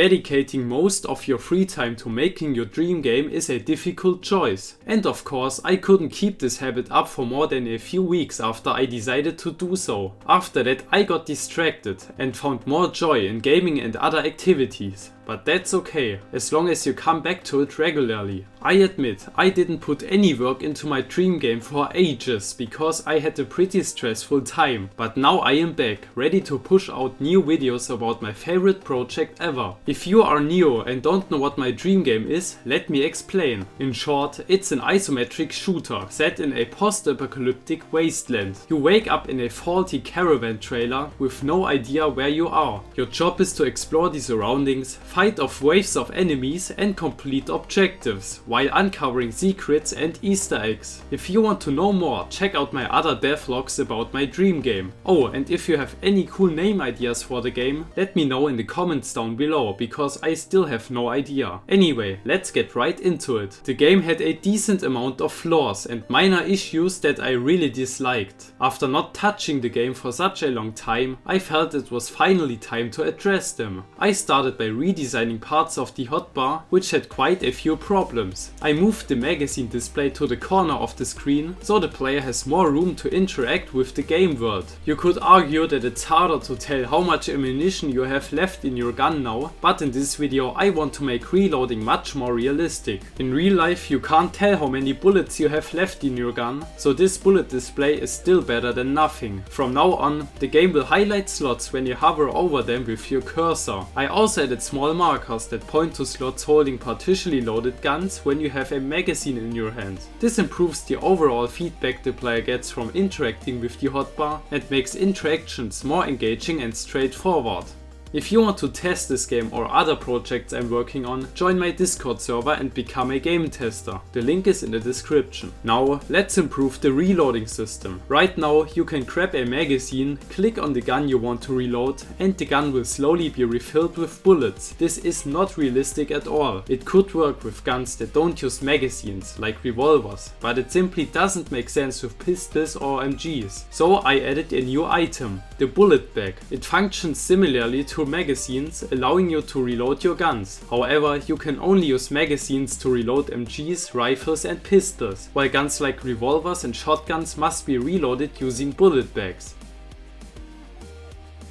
Dedicating most of your free time to making your dream game is a difficult choice. And of course, I couldn't keep this habit up for more than a few weeks after I decided to do so. After that, I got distracted and found more joy in gaming and other activities. But that's okay, as long as you come back to it regularly. I admit, I didn't put any work into my dream game for ages because I had a pretty stressful time, but now I am back, ready to push out new videos about my favorite project ever. If you are new and don't know what my dream game is, let me explain. In short, it's an isometric shooter set in a post-apocalyptic wasteland. You wake up in a faulty caravan trailer with no idea where you are. Your job is to explore the surroundings, fight off waves of enemies and complete objectives, while uncovering secrets and Easter eggs. If you want to know more, check out my other devlogs about my dream game. Oh, and if you have any cool name ideas for the game, let me know in the comments down below, because I still have no idea. Anyway, let's get right into it. The game had a decent amount of flaws and minor issues that I really disliked. After not touching the game for such a long time, I felt it was finally time to address them. I started by redesigning parts of the hotbar, which had quite a few problems. I moved the magazine display to the corner of the screen so the player has more room to interact with the game world. You could argue that it's harder to tell how much ammunition you have left in your gun now, but in this video I want to make reloading much more realistic. In real life you can't tell how many bullets you have left in your gun, so this bullet display is still better than nothing. From now on, the game will highlight slots when you hover over them with your cursor. I also added small markers that point to slots holding partially loaded guns when you have a magazine in your hand. This improves the overall feedback the player gets from interacting with the hotbar and makes interactions more engaging and straightforward. If you want to test this game or other projects I'm working on, join my Discord server and become a game tester. The link is in the description. Now let's improve the reloading system. Right now you can grab a magazine, click on the gun you want to reload, and the gun will slowly be refilled with bullets. This is not realistic at all. It could work with guns that don't use magazines, like revolvers, but it simply doesn't make sense with pistols or MGs. So I added a new item, the bullet bag. It functions similarly to magazines, allowing you to reload your guns. However, you can only use magazines to reload MGs, rifles and pistols, while guns like revolvers and shotguns must be reloaded using bullet bags.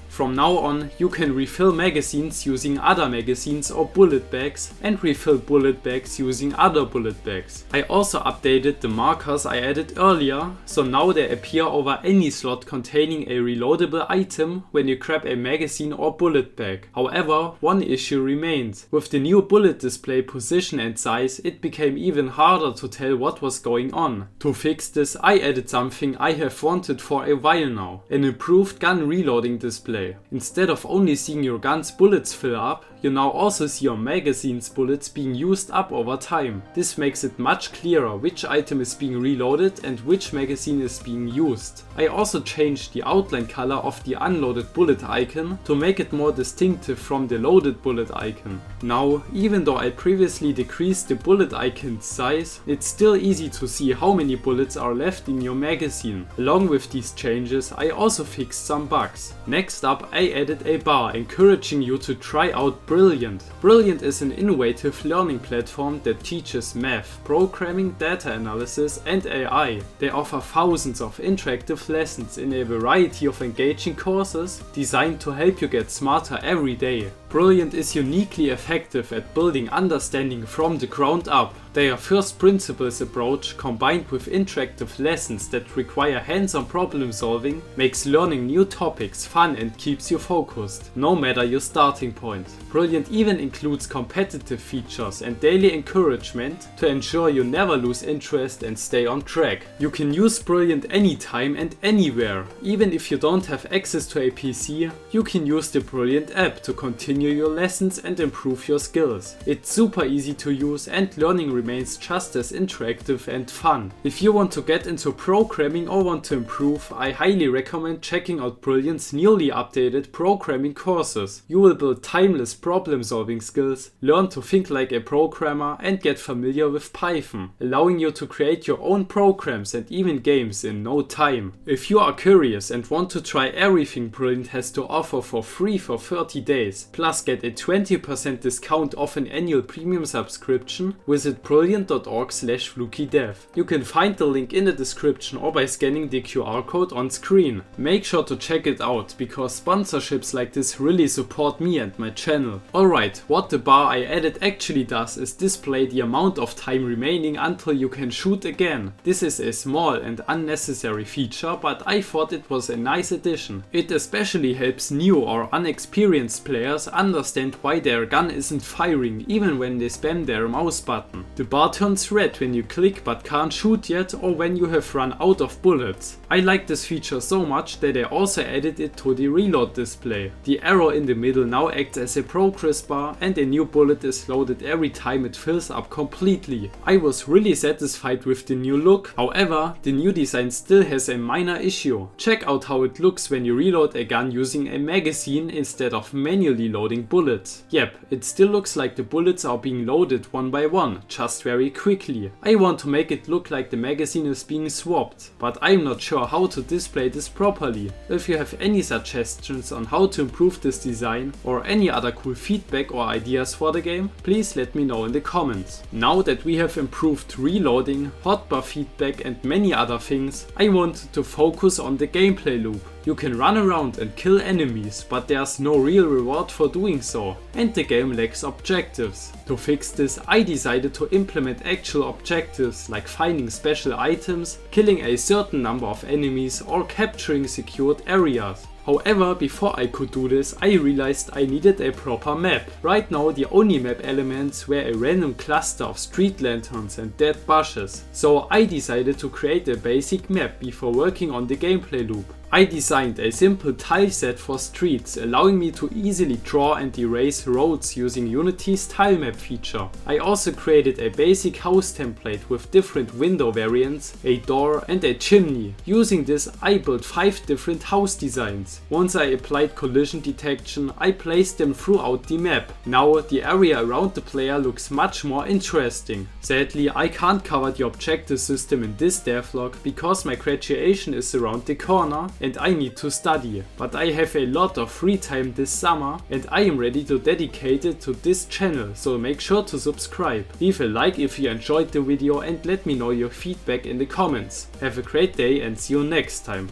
From now on, you can refill magazines using other magazines or bullet bags and refill bullet bags using other bullet bags. I also updated the markers I added earlier, so now they appear over any slot containing a reloadable item when you grab a magazine or bullet bag. However, one issue remains. With the new bullet display position and size, it became even harder to tell what was going on. To fix this, I added something I have wanted for a while now, an improved gun reloading display. Instead of only seeing your gun's bullets fill up, you now also see your magazine's bullets being used up over time. This makes it much clearer which item is being reloaded and which magazine is being used. I also changed the outline color of the unloaded bullet icon to make it more distinctive from the loaded bullet icon. Now, even though I previously decreased the bullet icon's size, it's still easy to see how many bullets are left in your magazine. Along with these changes, I also fixed some bugs. Next up, I added a bar encouraging you to try out Brilliant. Brilliant is an innovative learning platform that teaches math, programming, data analysis and AI. They offer thousands of interactive lessons in a variety of engaging courses designed to help you get smarter every day. Brilliant is uniquely effective at building understanding from the ground up. Their first principles approach, combined with interactive lessons that require hands-on problem solving, makes learning new topics fun and keeps you focused, no matter your starting point. Brilliant even includes competitive features and daily encouragement to ensure you never lose interest and stay on track. You can use Brilliant anytime and anywhere. Even if you don't have access to a PC, you can use the Brilliant app to continue your lessons and improve your skills. It's super easy to use and learning remains just as interactive and fun. If you want to get into programming or want to improve, I highly recommend checking out Brilliant's newly updated programming courses. You will build timeless problem solving skills, learn to think like a programmer and get familiar with Python, allowing you to create your own programs and even games in no time. If you are curious and want to try everything Brilliant has to offer for free for 30 days, plus plus get a 20% discount off an annual premium subscription, visit brilliant.org/flukydev. You can find the link in the description or by scanning the QR code on screen. Make sure to check it out, because sponsorships like this really support me and my channel. Alright, what the bar I added actually does is display the amount of time remaining until you can shoot again. This is a small and unnecessary feature, but I thought it was a nice addition. It especially helps new or unexperienced players understand why their gun isn't firing even when they spam their mouse button. The bar turns red when you click but can't shoot yet, or when you have run out of bullets. I like this feature so much that I also added it to the reload display. The arrow in the middle now acts as a progress bar, and a new bullet is loaded every time it fills up completely. I was really satisfied with the new look. However, the new design still has a minor issue. Check out how it looks when you reload a gun using a magazine instead of manually loading bullets. Yep, it still looks like the bullets are being loaded one by one, just very quickly. I want to make it look like the magazine is being swapped, but I'm not sure how to display this properly. If you have any suggestions on how to improve this design, or any other cool feedback or ideas for the game, please let me know in the comments. Now that we have improved reloading, hotbar feedback and many other things, I wanted to focus on the gameplay loop. You can run around and kill enemies, but there's no real reward for doing so, and the game lacks objectives. To fix this, I decided to implement actual objectives, like finding special items, killing a certain number of enemies, or capturing secured areas. However, before I could do this, I realized I needed a proper map. Right now the only map elements were a random cluster of street lanterns and dead bushes, so I decided to create a basic map before working on the gameplay loop. I designed a simple tile set for streets, allowing me to easily draw and erase roads using Unity's tile map feature. I also created a basic house template with different window variants, a door and a chimney. Using this, I built 5 different house designs. Once I applied collision detection, I placed them throughout the map. Now the area around the player looks much more interesting. Sadly, I can't cover the objective system in this devlog because my graduation is around the corner and I need to study, but I have a lot of free time this summer and I am ready to dedicate it to this channel, so make sure to subscribe. Leave a like if you enjoyed the video and let me know your feedback in the comments. Have a great day and see you next time.